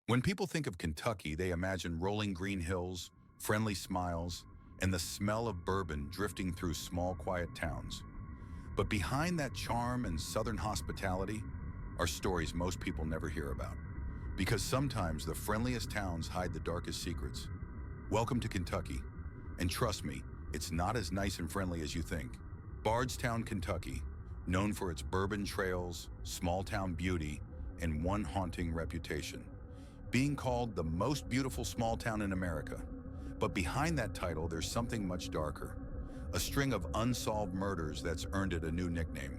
When people think of Kentucky, they imagine rolling green hills, friendly smiles, and the smell of bourbon drifting through small, quiet towns. But behind that charm and southern hospitality are stories most people never hear about. Because sometimes the friendliest towns hide the darkest secrets. Welcome to Kentucky. And trust me, it's not as nice and friendly as you think. Bardstown, Kentucky, known for its bourbon trails, small-town beauty, and one haunting reputation. Being called the most beautiful small town in America. But behind that title, there's something much darker. A string of unsolved murders that's earned it a new nickname.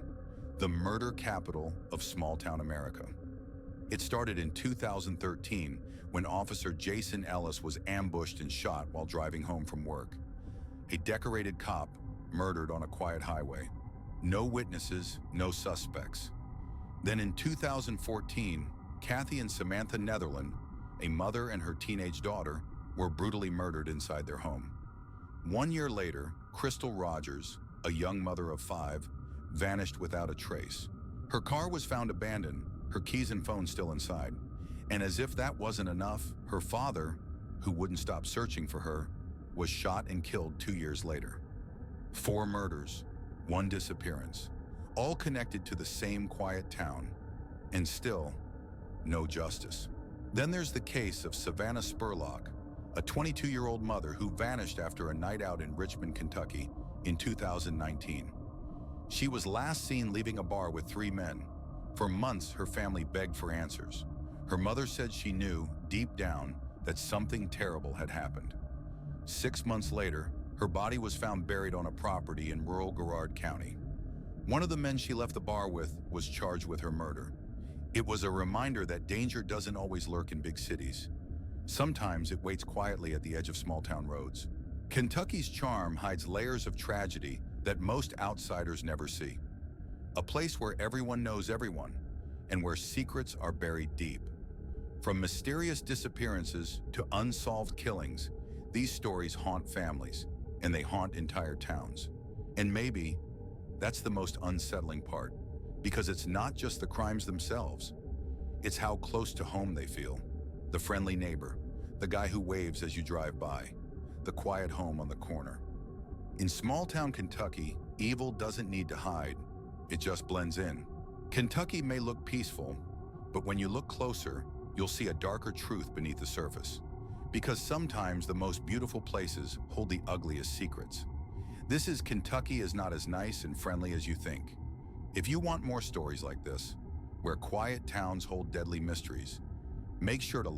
The murder capital of small-town America. It started in 2013 when Officer Jason Ellis was ambushed and shot while driving home from work. A decorated cop murdered on a quiet highway. No witnesses, no suspects. Then in 2014, Kathy and Samantha Netherland, a mother and her teenage daughter, were brutally murdered inside their home. 1 year later, Crystal Rogers, a young mother of 5, vanished without a trace. Her car was found abandoned, her keys and phone still inside. And as if that wasn't enough, her father, who wouldn't stop searching for her, was shot and killed 2 years later. 4 murders, 1 disappearance, all connected to the same quiet town, and still, no justice. Then there's the case of Savannah Spurlock, a 22-year-old mother who vanished after a night out in Richmond, Kentucky in 2019. She was last seen leaving a bar with 3 men. For months, her family begged for answers. Her mother said she knew, deep down, that something terrible had happened. 6 months later, her body was found buried on a property in rural Garrard County. One of the men she left the bar with was charged with her murder. It was a reminder that danger doesn't always lurk in big cities. Sometimes it waits quietly at the edge of small-town roads. Kentucky's charm hides layers of tragedy that most outsiders never see. A place where everyone knows everyone, and where secrets are buried deep. From mysterious disappearances to unsolved killings, these stories haunt families, and they haunt entire towns. And maybe that's the most unsettling part, because it's not just the crimes themselves. It's how close to home they feel. The friendly neighbor, the guy who waves as you drive by, the quiet home on the corner. In small-town Kentucky, evil doesn't need to hide. It just blends in. Kentucky may look peaceful, but when you look closer, you'll see a darker truth beneath the surface. Because sometimes the most beautiful places hold the ugliest secrets. This is Kentucky is not as nice and friendly as you think. If you want more stories like this, where quiet towns hold deadly mysteries, make sure to